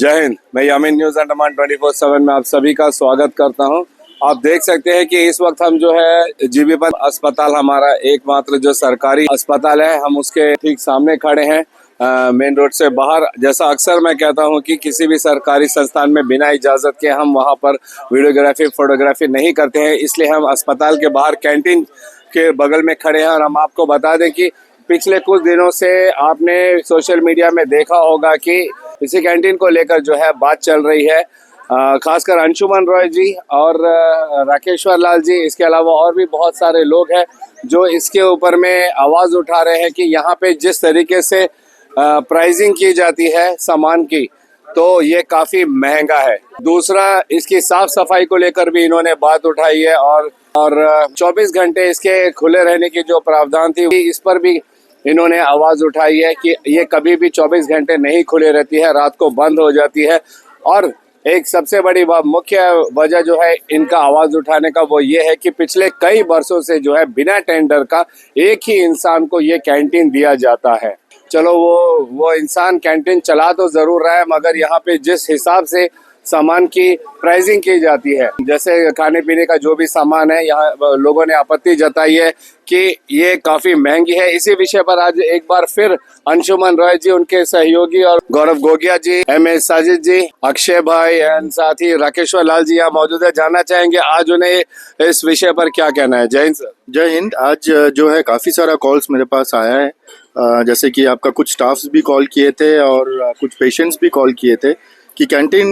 जय हिंद। मैं यामीन न्यूज़ अंडमान 24/7 में आप सभी का स्वागत करता हूं। आप देख सकते हैं कि इस वक्त हम जो है जीबीपंत अस्पताल, हमारा एकमात्र जो सरकारी अस्पताल है, हम उसके ठीक सामने खड़े हैं, मेन रोड से बाहर। जैसा अक्सर मैं कहता हूं कि किसी भी सरकारी संस्थान में बिना इजाज़त के हम वहां पर वीडियोग्राफी फोटोग्राफी नहीं करते हैं, इसलिए हम अस्पताल के बाहर कैंटीन के बगल में खड़े हैं। और हम आपको बता दें कि पिछले कुछ दिनों से आपने सोशल मीडिया में देखा होगा कि इसी कैंटीन को लेकर जो है बात चल रही है, खासकर अंशुमन रॉय जी और राकेश्वर लाल जी, इसके अलावा और भी बहुत सारे लोग हैं जो इसके ऊपर में आवाज़ उठा रहे हैं कि यहाँ पे जिस तरीके से प्राइसिंग की जाती है सामान की, तो ये काफ़ी महंगा है। दूसरा, इसकी साफ सफाई को लेकर भी इन्होंने बात उठाई है और 24 घंटे इसके खुले रहने की जो प्रावधान थी, इस पर भी इन्होंने आवाज़ उठाई है कि ये कभी भी 24 घंटे नहीं खुले रहती है, रात को बंद हो जाती है। और एक सबसे बड़ी मुख्य वजह जो है इनका आवाज़ उठाने का, वो ये है कि पिछले कई वर्षों से जो है बिना टेंडर का एक ही इंसान को ये कैंटीन दिया जाता है। चलो वो इंसान कैंटीन चला तो ज़रूर रहा है, मगर यहाँ पे जिस हिसाब से सामान की प्राइसिंग की जाती है, जैसे खाने पीने का जो भी सामान है, यहाँ लोगों ने आपत्ति जताई है कि ये काफ़ी महंगी है। इसी विषय पर आज एक बार फिर अंशुमन रॉय जी, उनके सहयोगी और गौरव गोगिया जी, MS साजिद जी, अक्षय भाई एंड साथ ही राकेश्वर लाल जी यहाँ मौजूद है। जानना चाहेंगे आज उन्हें इस विषय पर क्या कहना है। जय हिंद सर। जय हिंद। आज जो है काफ़ी सारा कॉल्स मेरे पास आया है, जैसे कि आपका कुछ स्टाफ्स भी कॉल किए थे और कुछ पेशेंट्स भी कॉल किए थे कि कैंटीन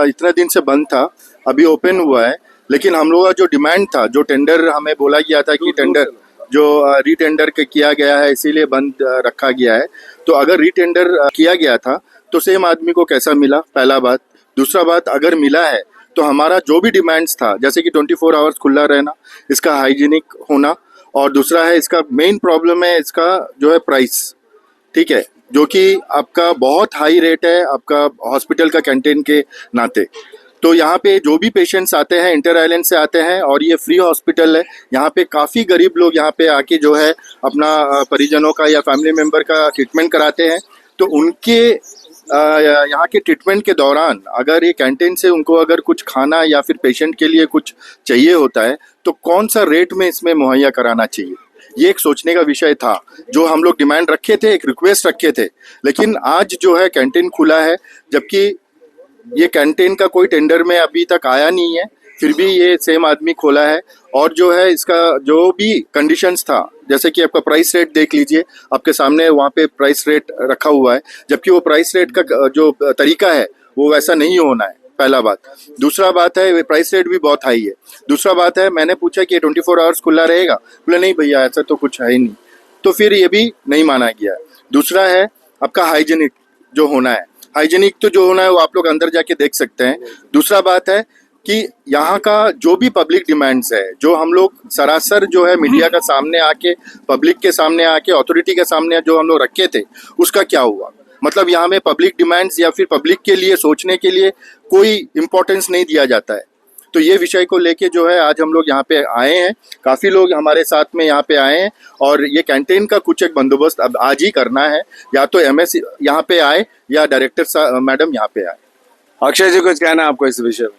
इतने दिन से बंद था, अभी ओपन हुआ है, लेकिन हम लोग का जो डिमांड था, जो टेंडर हमें बोला गया था कि टेंडर जो रीटेंडर किया गया है इसीलिए बंद रखा गया है, तो अगर रीटेंडर किया गया था तो सेम आदमी को कैसा मिला, पहला बात। दूसरा बात, अगर मिला है तो हमारा जो भी डिमांड्स था, जैसे कि 24 आवर्स खुला रहना, इसका हाइजीनिक होना, और दूसरा है इसका मेन प्रॉब्लम है इसका जो है प्राइस, ठीक है, जो कि आपका बहुत हाई रेट है आपका हॉस्पिटल का कैंटीन के नाते। तो यहाँ पे जो भी पेशेंट्स आते हैं इंटर आइलैंड से आते हैं और ये फ्री हॉस्पिटल है, यहाँ पे काफ़ी गरीब लोग यहाँ पे आके जो है अपना परिजनों का या फैमिली मेम्बर का ट्रीटमेंट कराते हैं। तो उनके यहाँ के ट्रीटमेंट के दौरान अगर ये कैंटीन से उनको अगर कुछ खाना या फिर पेशेंट के लिए कुछ चाहिए होता है तो कौन सा रेट में इसमें मुहैया कराना चाहिए, ये एक सोचने का विषय था, जो हम लोग डिमांड रखे थे, एक रिक्वेस्ट रखे थे। लेकिन आज जो है कैंटीन खुला है, जबकि ये कैंटीन का कोई टेंडर में अभी तक आया नहीं है, फिर भी ये सेम आदमी खोला है। और जो है इसका जो भी कंडीशंस था, जैसे कि आपका प्राइस रेट देख लीजिए, आपके सामने वहाँ पे प्राइस रेट रखा हुआ है, जबकि वो प्राइस रेट का जो तरीका है वो वैसा नहीं होना है, पहला बात। दूसरा बात है प्राइस रेट भी बहुत हाई है। दूसरा बात है, मैंने पूछा कि 24 आवर्स खुला रहेगा, बोले नहीं भैया ऐसा तो कुछ है ही नहीं, तो फिर ये भी नहीं माना गया। दूसरा है आपका हाइजीनिक जो होना है, हाइजीनिक तो जो होना है वो आप लोग अंदर जाके देख सकते हैं। दूसरा बात है कि यहाँ का जो भी पब्लिक डिमांड्स है, जो हम लोग सरासर जो है मीडिया का सामने आके, पब्लिक के सामने आके, अथॉरिटी के सामने जो हम लोग रखे थे, उसका क्या हुआ। मतलब यहाँ में पब्लिक डिमांड्स या फिर पब्लिक के लिए सोचने के लिए कोई इम्पोर्टेंस नहीं दिया जाता है। तो ये विषय को लेके जो है आज हम लोग यहाँ पे आए हैं, काफ़ी लोग हमारे साथ में यहाँ पे आए हैं, और ये कैंटीन का कुछ एक बंदोबस्त अब आज ही करना है, या तो MS यहाँ पे आए या डायरेक्टर मैडम यहाँ पे आए। अक्षय जी, कुछ कहना है आपको इस विषय में?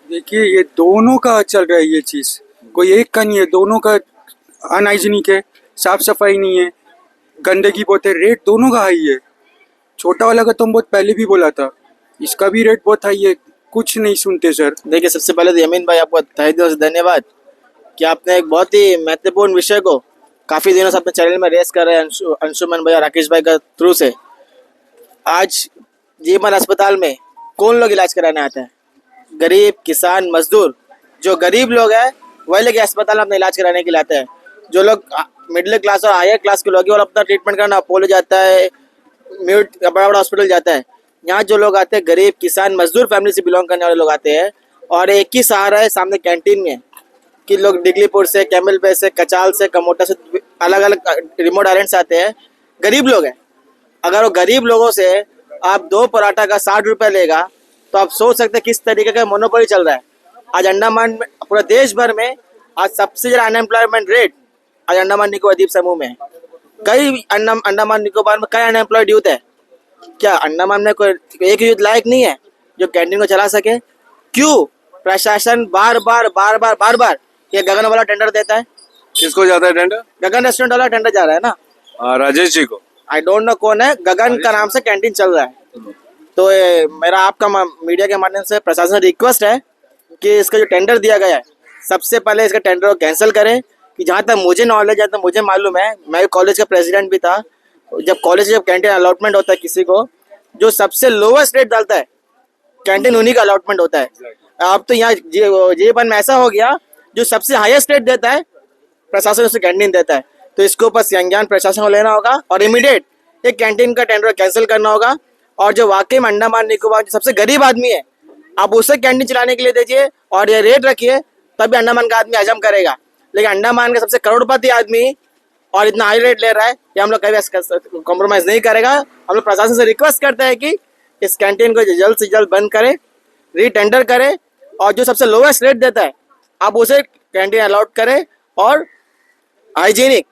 देखिए, ये दोनों का चल रहा है, ये चीज़ कोई एक का नहीं है, दोनों का अनहाइजीनिक है, साफ सफाई नहीं है, गंदगी बहुत है, रेट दोनों का हाई है। छोटा वाला का तो हम बहुत पहले भी बोला था, इसका भी रेट बहुत हाई है, कुछ नहीं सुनते सर। देखिए, सबसे पहले तो यमीन भाई आपको तहे दिल से धन्यवाद कि आपने एक बहुत ही महत्वपूर्ण विषय को काफ़ी दिनों से अपने चैनल में रेस कर रहे हैं, अंशुमन भाई और राकेश भाई का थ्रू से। आज जीवन अस्पताल में कौन लोग इलाज कराने आते हैं? गरीब, किसान, मजदूर। जो गरीब लोग हैं वही लोग अस्पताल में अपना इलाज कराने के लिए आते हैं। जो लोग मिडिल क्लास और हायर क्लास के लोग हैं वो अपना ट्रीटमेंट करना अपोलो जाता है, म्यूट बड़ा बड़ा हॉस्पिटल जाता है। यहाँ जो लोग आते हैं गरीब, किसान, मजदूर फैमिली से बिलोंग करने वाले लोग आते हैं, और एक ही सहारा है सामने कैंटीन में कि लोग डिगलीपुर से, कैमल पे से, कचाल से, कमोटा से, अलग अलग रिमोट आइलैंड से आते हैं, गरीब लोग हैं। अगर वो गरीब लोगों से आप 2 पराठा का 60 रुपये लेगा तो आप सोच सकते हैं किस तरीके का मोनोपोली चल रहा है। आज अंडमान में, पूरा देश भर में आज सबसे ज़्यादा अनएम्प्लॉयमेंट रेट आज अंडमान निकोबार द्वीप समूह में है। कई अंडमान निकोबार में कई अनएम्प्लॉयड यूथ है, क्या अंडमान में कोई एक युद्ध लायक नहीं है जो कैंटीन को चला सके? क्यों प्रशासन बार बार ये गगन वाला टेंडर देता है? किसको जाता है टेंडर? गगन रेस्टोरेंट वाला टेंडर जा रहा है ना। राजेश जी को। आई डोंट नो कौन है, गगन का नाम से कैंटीन चल रहा है। तो ये मेरा आपका मीडिया के माध्यम से प्रशासन से रिक्वेस्ट है कि इसका जो टेंडर दिया गया है सबसे पहले इसका टेंडर को कैंसिल करें। कि जहाँ तक मुझे नॉलेज है, तो मुझे मालूम है, मैं कॉलेज का प्रेसिडेंट भी था, जब कैंटीन अलॉटमेंट होता है किसी को, जो सबसे लोवेस्ट रेट डालता है कैंटीन उन्हीं का अलॉटमेंट होता है। अब तो यहाँ जीवन में ऐसा हो गया जो सबसे हाईएस्ट रेट देता है प्रशासन उसे कैंटीन देता है। तो इसके ऊपर संज्ञान प्रशासन को लेना होगा और इमीडिएट एक कैंटीन का टेंडर कैंसिल करना होगा। और जो वाकई में अंडमान निकोबार जो सबसे गरीब आदमी है, आप उसे कैंटीन चलाने के लिए दीजिए और ये रेट रखिए, तभी अंडमान का आदमी हजम करेगा। लेकिन अंडमान का सबसे करोड़पति आदमी और इतना हाई रेट ले रहा है, ये हम लोग कभी कॉम्प्रोमाइज नहीं करेगा। हम लोग प्रशासन से रिक्वेस्ट करते हैं कि इस कैंटीन को जल्द से जल्द बंद करे, रीटेंडर करे और जो सबसे लोवेस्ट रेट देता है आप उसे कैंटीन अलॉट करें। और हाइजीनिक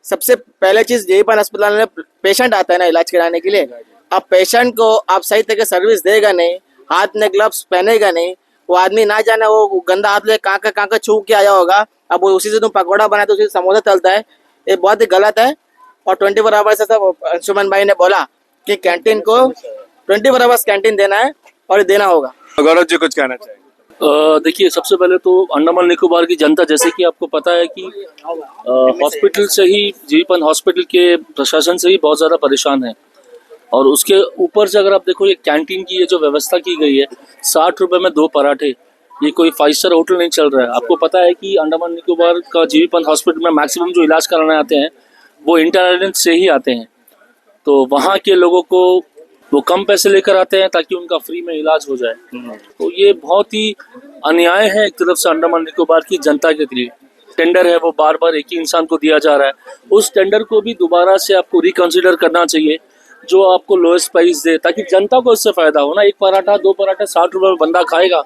सबसे पहले चीज, जेईपान अस्पताल में पेशेंट आता है ना इलाज कराने के लिए, अब पेशेंट को आप सही तरह से सर्विस देगा नहीं, हाथ में ग्लव्स पहनेगा नहीं, वो आदमी ना जाने वो गंदा हाथ ले कहाँ का छू के आया होगा, अब वो उसी से तुम पकौड़ा बनाए तो उसी से समोसा चलता है, ये बहुत ही गलत है। और 24 आवर्स ऐसा अंशुमन भाई ने बोला कि कैंटीन को 24 आवर्स कैंटीन देना है और देना होगा। गौरव जी कुछ कहना चाहिए? देखिए, सबसे पहले तो अंडमान निकोबार की जनता, जैसे कि आपको पता है कि हॉस्पिटल से ही, जीवन हॉस्पिटल के प्रशासन से ही बहुत ज़्यादा परेशान है। और उसके ऊपर से अगर आप देखो, ये कैंटीन की ये जो व्यवस्था की गई है, 60 रुपए में 2 पराठे, ये कोई 5 स्टार होटल नहीं चल रहा है। आपको पता है कि अंडमान निकोबार का जीवन हॉस्पिटल में मैक्सिमम जो इलाज कराने आते हैं वो इंटर आइलैंड से ही आते हैं। तो वहाँ के लोगों को वो कम पैसे लेकर आते हैं ताकि उनका फ्री में इलाज हो जाए। तो ये बहुत ही अन्याय है एक तरफ से अंडमान निकोबार की जनता के लिए। टेंडर है वो बार बार एक ही इंसान को दिया जा रहा है, उस टेंडर को भी दोबारा से आपको रिकंसिडर करना चाहिए, जो आपको लोएस्ट प्राइस दे, ताकि जनता को इससे फायदा हो ना। 1 पराठा 2 पराठा 60 रुपए में बंदा खाएगा,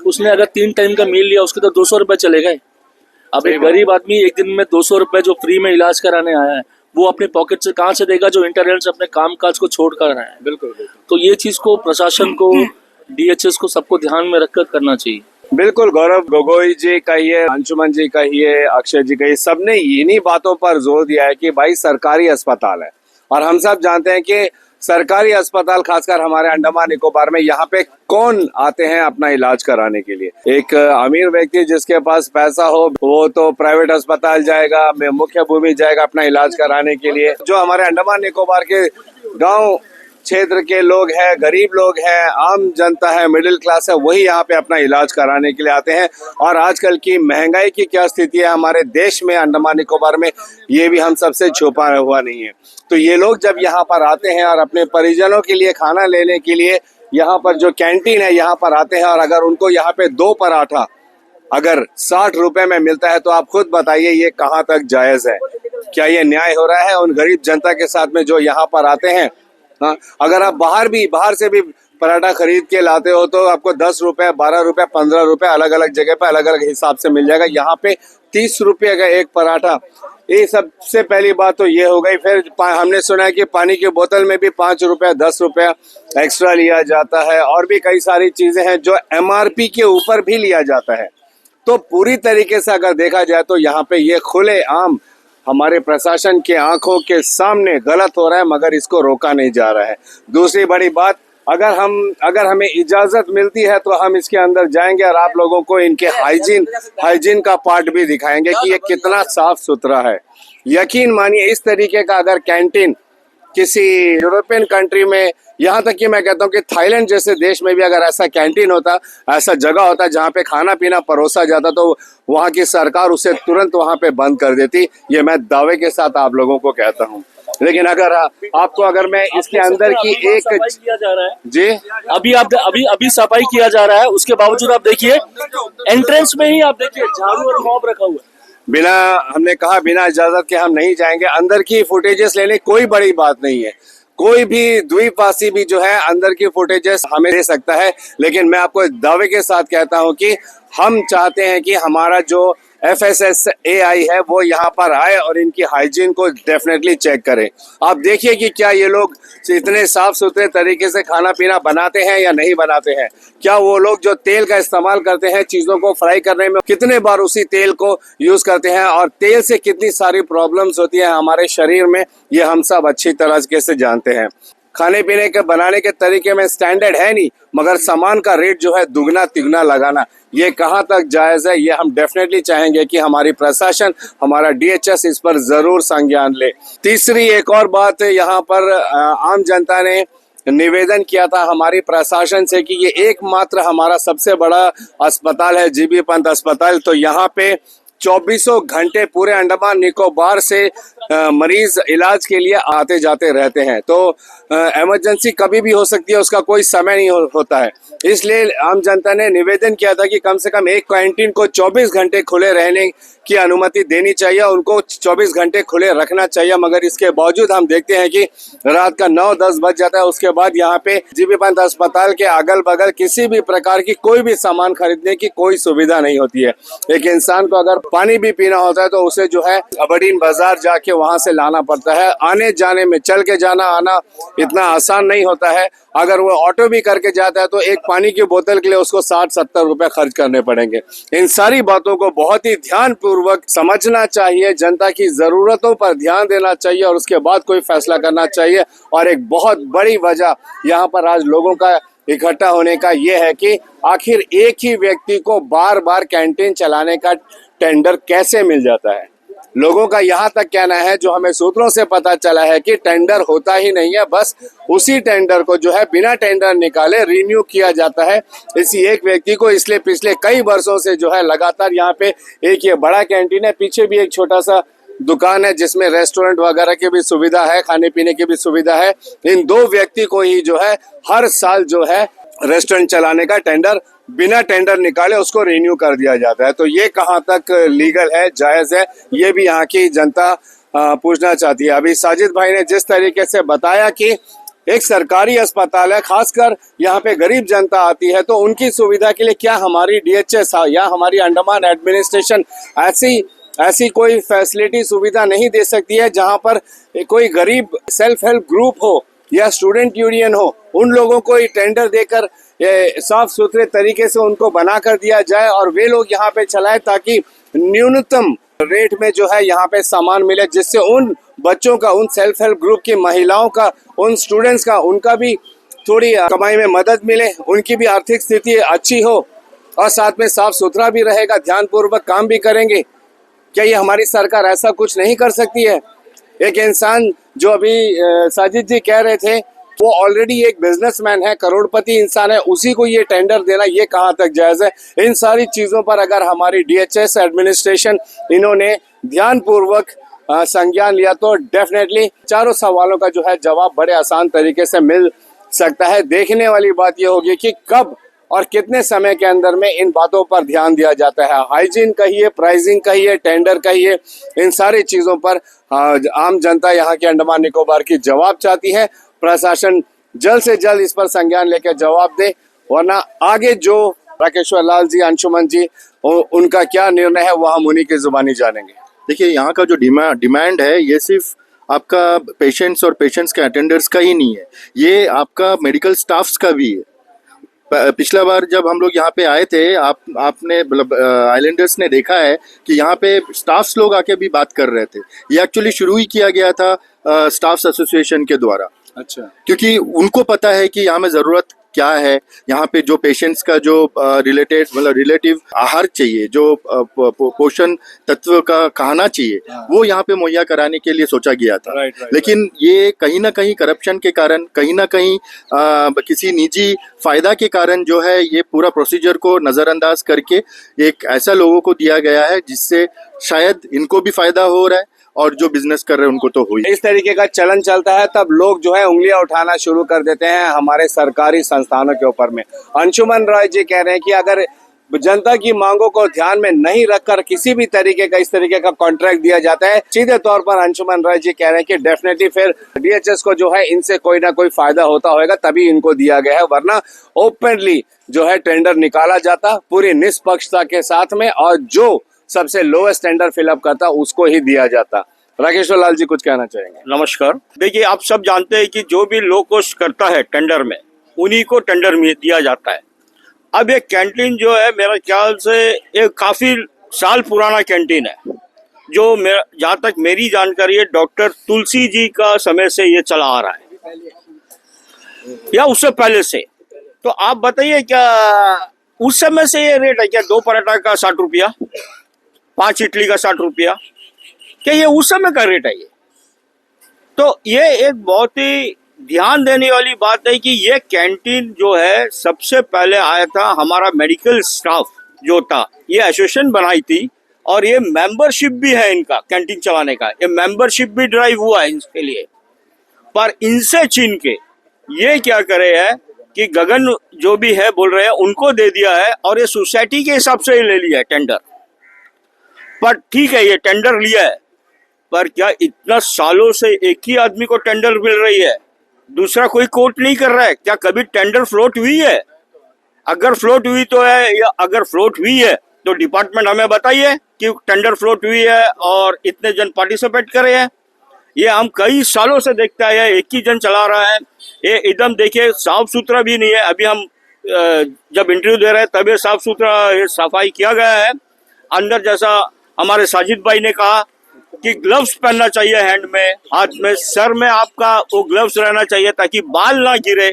उसने अगर 3 टाइम का मील लिया उसके तो 200 रुपए चले गए। अब एक गरीब आदमी एक दिन में 200 रुपए जो फ्री में इलाज कराने आया है, वो अपने पॉकेट से कहाँ से देगा, जो इंटरनेट से अपने काम काज को छोड़ कर रहा है। बिल्कुल। तो ये चीज को प्रशासन को, डीएचएस को, सबको ध्यान में रखकर करना चाहिए। बिल्कुल, गौरव गोगोई जी कहिए, अंशुमन जी कहिए, अक्षय जी कहिए, सबने इन्हीं बातों पर जोर दिया है कि भाई सरकारी अस्पताल है और हम सब जानते हैं कि सरकारी अस्पताल खासकर हमारे अंडमान निकोबार में यहाँ पे कौन आते हैं अपना इलाज कराने के लिए। एक अमीर व्यक्ति जिसके पास पैसा हो वो तो प्राइवेट अस्पताल जाएगा, मुख्य भूमि जाएगा अपना इलाज कराने के लिए। जो हमारे अंडमान निकोबार के गांव क्षेत्र के लोग हैं, गरीब लोग हैं, आम जनता है, मिडिल क्लास है, वही यहाँ पे अपना इलाज कराने के लिए आते हैं। और आजकल की महंगाई की क्या स्थिति है हमारे देश में, अंडमान निकोबार में, ये भी हम सबसे छुपा हुआ नहीं है। तो ये लोग जब यहाँ पर आते हैं और अपने परिजनों के लिए खाना लेने के लिए यहाँ पर जो कैंटीन है यहाँ पर आते हैं, और अगर उनको यहाँ पे 2 पराठा अगर 60 रुपए में मिलता है, तो आप खुद बताइए ये कहाँ तक जायज है? क्या ये न्याय हो रहा है उन गरीब जनता के साथ में जो यहाँ पर आते हैं? हाँ, अगर आप बाहर से भी पराठा खरीद के लाते हो तो आपको 10 रुपए, 12 रुपए, 15 रुपए अलग अलग जगह पे अलग अलग हिसाब से मिल जाएगा। यहाँ पे 30 रुपए का एक पराठा। ये सबसे पहली बात तो ये हो गई। फिर हमने सुना है कि पानी की बोतल में भी 5 रुपए 10 रुपए एक्स्ट्रा लिया जाता है, और भी कई सारी चीजें हैं जो MRP के ऊपर भी लिया जाता है। तो पूरी तरीके से अगर देखा जाए तो यहाँ पे ये खुले आम हमारे प्रशासन के आंखों के सामने गलत हो रहा है, मगर इसको रोका नहीं जा रहा है। दूसरी बड़ी बात, अगर हमें इजाजत मिलती है तो हम इसके अंदर जाएंगे और आप लोगों को इनके हाइजीन का पार्ट भी दिखाएंगे कि ये कितना साफ सुथरा है। यकीन मानिए, इस तरीके का अगर कैंटीन किसी यूरोपियन कंट्री में, यहाँ तक कि मैं कहता हूँ कि थाईलैंड जैसे देश में भी अगर ऐसा कैंटीन होता, ऐसा जगह होता जहाँ पे खाना पीना परोसा जाता, तो वहाँ की सरकार उसे तुरंत वहाँ पे बंद कर देती। ये मैं दावे के साथ आप लोगों को कहता हूँ। लेकिन अगर मैं इसके अंदर की एक किया जा रहा है जी, अभी सफाई किया जा रहा है, उसके बावजूद आप देखिए एंट्रेंस में ही आप देखिए झाड़ू और मॉप रखा हुआ है। हमने कहा बिना इजाजत के हम नहीं जाएंगे अंदर की फुटेजेस लेने। कोई बड़ी बात नहीं है, कोई भी द्वीपवासी भी जो है अंदर की फुटेजेस हमें दे सकता है। लेकिन मैं आपको दावे के साथ कहता हूं कि हम चाहते हैं कि हमारा जो FSSAI है वो यहाँ पर आए और इनकी हाइजीन को डेफिनेटली चेक करें। आप देखिए कि क्या ये लोग इतने साफ सुथरे तरीके से खाना पीना बनाते हैं या नहीं बनाते हैं। क्या वो लोग जो तेल का इस्तेमाल करते हैं चीज़ों को फ्राई करने में, कितने बार उसी तेल को यूज़ करते हैं और तेल से कितनी सारी प्रॉब्लम्स होती हैं हमारे शरीर में, ये हम सब अच्छी तरीके से जानते हैं। खाने पीने के बनाने के तरीके में स्टैंडर्ड है नहीं, मगर सामान का रेट जो है दुगना तिगुना लगाना, ये कहाँ तक जायज़ है। ये हम डेफिनेटली चाहेंगे कि हमारी प्रशासन, हमारा DHS इस पर ज़रूर संज्ञान ले। तीसरी एक और बात, यहाँ पर आम जनता ने निवेदन किया था हमारी प्रशासन से कि ये एकमात्र हमारा सबसे बड़ा अस्पताल है जीबी पंत अस्पताल, तो यहाँ पे 24 घंटे पूरे अंडमान निकोबार से मरीज इलाज के लिए आते जाते रहते हैं। तो इमरजेंसी कभी भी हो सकती है, उसका कोई समय नहीं होता है। इसलिए आम जनता ने निवेदन किया था कि कम से कम एक कैंटीन को 24 घंटे खुले रहने की अनुमति देनी चाहिए, उनको 24 घंटे खुले रखना चाहिए। मगर इसके बावजूद हम देखते हैं कि रात का 9-10 बज जाता है, उसके बाद यहाँ पे जीबी पंत अस्पताल के अगल बगल किसी भी प्रकार की कोई भी सामान खरीदने की कोई सुविधा नहीं होती है। एक इंसान को अगर पानी भी पीना होता है तो उसे जो है अबडीन बाजार जाके वहां से लाना पड़ता है। आने जाने में, चल के जाना आना इतना आसान नहीं होता है। अगर वो ऑटो भी करके जाता है तो एक पानी की बोतल के लिए उसको 60-70 रुपए खर्च करने पड़ेंगे। इन सारी बातों को बहुत ही ध्यान पूर्वक समझना चाहिए, जनता की जरूरतों पर ध्यान देना चाहिए और उसके बाद कोई फैसला करना चाहिए। और एक बहुत बड़ी वजह यहाँ पर आज लोगों का इकट्ठा होने का ये है कि आखिर एक ही व्यक्ति को बार बार कैंटीन चलाने का टेंडर कैसे मिल जाता है। लोगों का यहाँ तक कहना है, जो हमें सूत्रों से पता चला है, कि टेंडर होता ही नहीं है, बस उसी टेंडर को जो है बिना टेंडर निकाले रिन्यू किया जाता है इसी एक व्यक्ति को। इसलिए पिछले कई वर्षों से जो है लगातार यहाँ पे एक ये बड़ा कैंटीन है, पीछे भी एक छोटा सा दुकान है जिसमें रेस्टोरेंट वगैरह की भी सुविधा है, खाने पीने की भी सुविधा है। इन दो व्यक्ति को ही जो है हर साल जो है रेस्टोरेंट चलाने का टेंडर बिना टेंडर निकाले उसको रिन्यू कर दिया जाता है। तो ये कहाँ तक लीगल है, जायज है, ये भी यहाँ की जनता पूछना चाहती है। अभी साजिद भाई ने जिस तरीके से बताया कि एक सरकारी अस्पताल है, खासकर यहाँ पे गरीब जनता आती है, तो उनकी सुविधा के लिए क्या हमारी DHS या हमारी अंडमान एडमिनिस्ट्रेशन ऐसी कोई फैसिलिटी सुविधा नहीं दे सकती है जहाँ पर कोई गरीब सेल्फ हेल्प ग्रुप हो या स्टूडेंट यूनियन हो, उन लोगों को टेंडर देकर साफ सुथरे तरीके से उनको बना कर दिया जाए और वे लोग यहाँ पे चलाए, ताकि न्यूनतम रेट में जो है यहाँ पे सामान मिले, जिससे उन बच्चों का, उन सेल्फ हेल्प ग्रुप की महिलाओं का, उन स्टूडेंट्स का, उनका भी थोड़ी कमाई में मदद मिले, उनकी भी आर्थिक स्थिति अच्छी हो और साथ में साफ सुथरा भी रहेगा, ध्यानपूर्वक काम भी करेंगे। क्या ये हमारी सरकार ऐसा कुछ नहीं कर सकती है? एक इंसान जो अभी साजिद जी कह रहे थे, वो ऑलरेडी एक बिजनेसमैन है, करोड़पति इंसान है, उसी को ये टेंडर देना ये कहाँ तक जायज़ है? इन सारी चीज़ों पर अगर हमारी DHS एडमिनिस्ट्रेशन इन्होंने ध्यानपूर्वक संज्ञान लिया तो डेफिनेटली चारों सवालों का जो है जवाब बड़े आसान तरीके से मिल सकता है। देखने वाली बात ये होगी कि कब और कितने समय के अंदर में इन बातों पर ध्यान दिया जाता है। हाइजीन कहिए, प्राइसिंग कहिए, टेंडर कहिए, इन सारी चीज़ों पर आम जनता यहाँ के अंडमान निकोबार की जवाब चाहती है। प्रशासन जल्द से जल्द इस पर संज्ञान लेकर जवाब दे, वरना आगे जो राकेश्वर लाल जी, अंशुमन जी, उनका क्या निर्णय है वो हम उन्हीं की जुबानी जानेंगे। देखिए, यहाँ का जो डिमांड है ये सिर्फ आपका पेशेंट्स और पेशेंट्स के अटेंडर्स का ही नहीं है, ये आपका मेडिकल स्टाफ्स का भी है। पिछला बार जब हम लोग यहाँ पे आए थे, आपने मतलब आइलैंडर्स ने देखा है कि यहाँ पे स्टाफ्स लोग आके भी बात कर रहे थे। ये एक्चुअली शुरू ही किया गया था स्टाफ्स एसोसिएशन के द्वारा। अच्छा, क्योंकि उनको पता है कि यहाँ में ज़रूरत क्या है, यहाँ पे जो पेशेंट्स का जो रिलेटिव आहार चाहिए, जो पोषण तत्व का खाना चाहिए, वो यहाँ पे मुहैया कराने के लिए सोचा गया था। लेकिन ये कहीं ना कहीं करप्शन के कारण, कहीं ना कहीं किसी निजी फायदा के कारण जो है ये पूरा प्रोसीजर को नज़रअंदाज करके एक ऐसा लोगों को दिया गया है जिससे शायद इनको भी फायदा हो रहा है और जो बिजनेस कर रहे हैं उनको तो हुई। इस तरीके का चलन चलता है तब लोग जो है उंगलियां उठाना शुरू कर देते हैं हमारे सरकारी संस्थानों के ऊपर में। अंशुमन रॉय जी कह रहे हैं कि अगर जनता की मांगों को ध्यान में नहीं रखकर किसी भी तरीके का इस तरीके का कॉन्ट्रैक्ट दिया जाता है, सीधे तौर पर अंशुमन रॉय जी कह रहे हैं कि डेफिनेटली फिर DHS को जो है इनसे कोई ना कोई फायदा होता होगा, तभी इनको दिया गया है, वरना ओपनली जो है टेंडर निकाला जाता पूरी निष्पक्षता के साथ में, और जो सबसे लोएस्ट टेंडर फिलअप करता उसको ही दिया जाता। राकेश्वर लाल जी कुछ कहना चाहेंगे? नमस्कार। देखिए, आप सब जानते हैं कि जो भी लो कॉस्ट करता है टेंडर में, उन्हीं को टेंडर में दिया जाता है। अब ये कैंटीन जो है, मेरा ख्याल से ये काफी साल पुराना कैंटीन है, जो जहाँ तक मेरी जानकारी है डॉक्टर तुलसी जी का समय से ये चला आ रहा है या उससे पहले से। तो आप बताइए, क्या उस समय से ये रेट है क्या? 2 पराठा का 60 रुपया, 5 इडली का 60 रुपया, क्या ये उस समय का रेट है ये? तो ये एक बहुत ही ध्यान देने वाली बात है कि ये कैंटीन जो है सबसे पहले आया था हमारा मेडिकल स्टाफ जो था, ये एसोसिएशन बनाई थी और ये मेंबरशिप भी है इनका कैंटीन चलाने का, ये मेंबरशिप भी ड्राइव हुआ है इसके लिए। पर इनसे छीन के ये क्या करे है कि गगन जो भी है बोल रहे हैं उनको दे दिया है और ये सोसाइटी के हिसाब से ही ले लिया है टेंडर। पर ठीक है, ये टेंडर लिया है, पर क्या इतना सालों से एक ही आदमी को टेंडर मिल रही है, दूसरा कोई कोट नहीं कर रहा है? क्या कभी टेंडर फ्लोट हुई है? अगर फ्लोट हुई तो है, या अगर फ्लोट हुई है तो डिपार्टमेंट हमें बताइए कि टेंडर फ्लोट हुई है और इतने जन पार्टिसिपेट करे हैं। ये हम कई सालों से देखते आए हैं, एक ही जन चला रहा है। ये एकदम देखिए साफ सुथरा भी नहीं है। अभी हम जब इंटरव्यू दे रहे हैं तब ये साफ सुथरा सफाई किया गया है। अंदर जैसा हमारे साजिद भाई ने कहा कि ग्लव्स पहनना चाहिए, हैंड में, हाथ में, सर में आपका वो ग्लव्स रहना चाहिए ताकि बाल ना गिरे।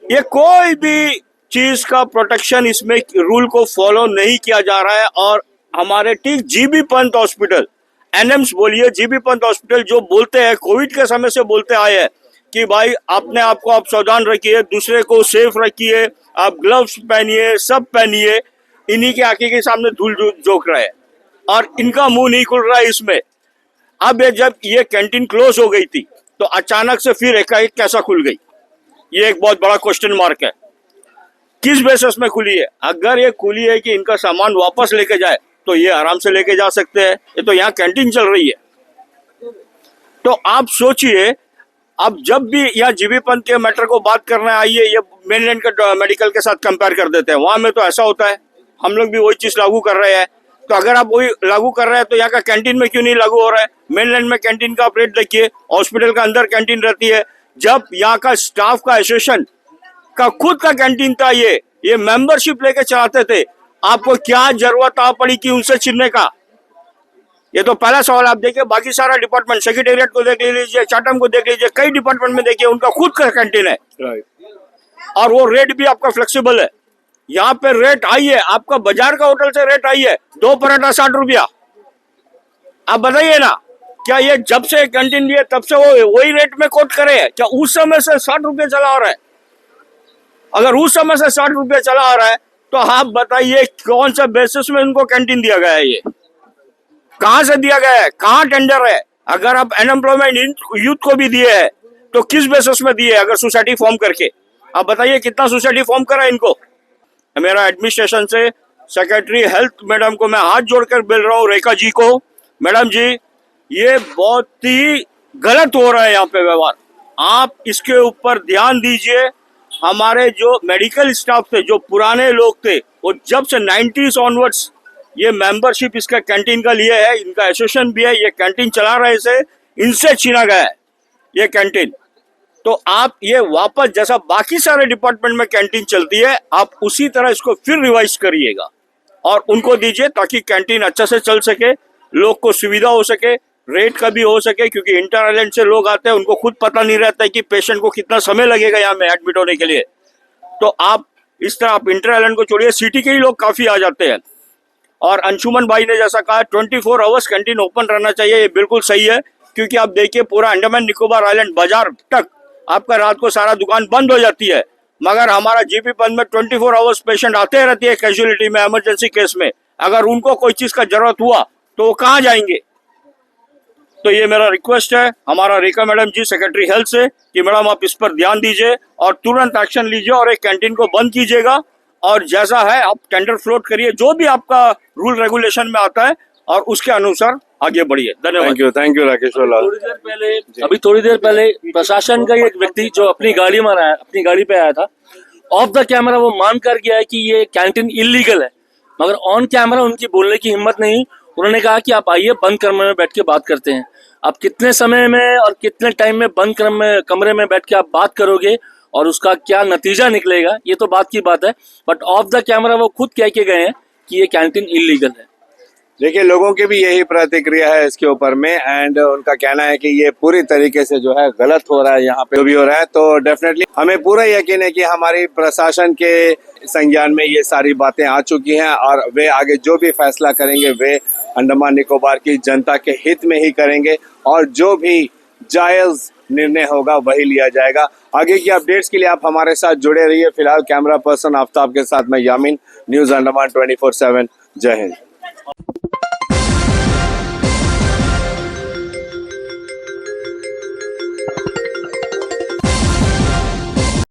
ये कोई भी चीज का प्रोटेक्शन इसमें रूल को फॉलो नहीं किया जा रहा है। और हमारे ठीक जीबी पंत हॉस्पिटल, एनएम्स बोलिए, जीबी पंत हॉस्पिटल जो बोलते हैं, कोविड के समय से बोलते आए हैं कि भाई अपने आप को आप सावधान रखिए, दूसरे को सेफ रखिए, आप ग्लव्स पहनिए, सब पहनिए। इन्हीं के आंखें के सामने धूल झोंक रहे हैं और इनका मुंह नहीं खुल रहा है इसमें। अब जब ये कैंटीन क्लोज हो गई थी तो अचानक से फिर एकाएक कैसा खुल गई, ये एक बहुत बड़ा क्वेश्चन मार्क है। किस बेसिस में खुली है? अगर ये खुली है कि इनका सामान वापस लेके जाए तो ये आराम से लेके जा सकते हैं, ये तो यहाँ कैंटीन चल रही है। तो आप सोचिए, अब जब भी यहाँ जीबी पंत के मैटर को बात करने आइए, ये मेनलैंड के मेडिकल के साथ कंपेयर कर देते हैं, वहां में तो ऐसा होता है, हम लोग भी वही चीज लागू कर रहे हैं। तो अगर आप वही लागू कर रहे हैं तो यहाँ का कैंटीन में क्यों नहीं लागू हो रहा है? मेनलैंड में कैंटीन का आप रेट देखिए, हॉस्पिटल का अंदर कैंटीन रहती है। जब यहाँ का स्टाफ का एसोसिएशन का खुद का कैंटीन था, ये मेंबरशिप लेके चलाते थे, आपको क्या जरूरत आ पड़ी कि उनसे छीनने का? ये तो पहला सवाल। आप देखिए बाकी सारा डिपार्टमेंट, सेक्रेटेरिएट को देख लीजिए, चाटम को देख लीजिए, कई डिपार्टमेंट में देखिए उनका खुद का कैंटीन है और वो रेट भी आपका फ्लेक्सिबल है। यहाँ पे रेट हाई है, आपका बाजार का होटल से रेट हाई है, 2 पराठा 60 रुपया। आप बताइए ना, क्या ये जब से कैंटीन लिए तब से वो वही रेट में कोट करे है? क्या उस समय से 60 रुपये चला आ रहा है? अगर उस समय से 60 रुपये चला आ रहा है तो आप बताइए कौन सा बेसिस में उनको कैंटीन दिया गया है? ये कहाँ से दिया गया है? कहाँ टेंडर है? अगर आप अनएम्प्लॉयमेंट यूथ को भी दिए है तो किस बेसिस में दिए? अगर सोसाइटी फॉर्म करके, आप बताइए कितना सोसाइटी फॉर्म करा इनको? मेरा एडमिनिस्ट्रेशन से सेक्रेटरी हेल्थ मैडम को मैं हाथ जोड़कर बोल रहा हूँ, रेखा जी को, मैडम जी ये बहुत ही गलत हो रहा है यहाँ पे व्यवहार, आप इसके ऊपर ध्यान दीजिए। हमारे जो मेडिकल स्टाफ थे, जो पुराने लोग थे, वो जब से 90s ऑनवर्ड्स ये मेंबरशिप इसका कैंटीन का लिए है, इनका एसोसिएशन भी है, ये कैंटीन चला रहे से इनसे छीना गया है ये कैंटीन। तो आप ये वापस जैसा बाकी सारे डिपार्टमेंट में कैंटीन चलती है, आप उसी तरह इसको फिर रिवाइज करिएगा और उनको दीजिए ताकि कैंटीन अच्छा से चल सके, लोग को सुविधा हो सके, रेट का भी हो सके। क्योंकि इंटर आइलैंड से लोग आते हैं, उनको खुद पता नहीं रहता है कि पेशेंट को कितना समय लगेगा यहाँ में एडमिट होने के लिए। तो आप इस तरह आप इंटर आइलैंड को छोड़िए, सिटी के ही लोग काफी आ जाते हैं। और अंशुमन भाई ने जैसा कहा 24 आवर्स कैंटीन ओपन रहना चाहिए, ये बिल्कुल सही है। क्योंकि आप देखिए पूरा अंडमान निकोबार आइलैंड बाजार तक आपका रात को सारा दुकान बंद हो जाती है, मगर हमारा जीपी पंत में 24 आवर्स पेशेंट आते रहती है कैजुअलिटी में, इमरजेंसी केस में। अगर उनको कोई चीज का जरूरत हुआ तो वो कहाँ जाएंगे? तो ये मेरा रिक्वेस्ट है हमारा रेखा मैडम जी सेक्रेटरी हेल्थ से कि मैडम आप इस पर ध्यान दीजिए और तुरंत एक्शन लीजिए और एक कैंटीन को बंद कीजिएगा और जैसा है आप टेंडर फ्लोट करिए, जो भी आपका रूल रेगुलेशन में आता है और उसके अनुसार आगे बढ़िए। धन्यवाद। थैंक यू राकेश्वर लाल। थोड़ी देर पहले प्रशासन का एक व्यक्ति जो अपनी गाड़ी पे आया था, ऑफ द कैमरा वो मान कर गया है कि ये कैंटीन इलीगल है। मगर ऑन कैमरा उनकी बोलने की हिम्मत नहीं। उन्होंने कहा कि आप आइए बंद कमरे में बैठ के बात करते हैं। अब कितने समय में और कितने टाइम में बंद कमरे में बैठ के आप बात करोगे और उसका क्या नतीजा निकलेगा, ये तो बात की बात है। बट ऑफ द कैमरा वो खुद कह के गए हैं कि ये कैंटीन इलीगल है। देखिए, लोगों की भी यही प्रतिक्रिया है इसके ऊपर में, एंड उनका कहना है कि ये पूरी तरीके से जो है गलत हो रहा है यहाँ पे जो भी हो रहा है। तो डेफिनेटली हमें पूरा यकीन है कि हमारी प्रशासन के संज्ञान में ये सारी बातें आ चुकी हैं और वे आगे जो भी फैसला करेंगे वे अंडमान निकोबार की जनता के हित में ही करेंगे और जो भी जायज निर्णय होगा वही लिया जाएगा। आगे की अपडेट्स के लिए आप हमारे साथ जुड़े रहिए। फिलहाल कैमरा पर्सन आफ्ताब के साथ मैं यामीन, न्यूज अंडमान 24/7। जय हिंद।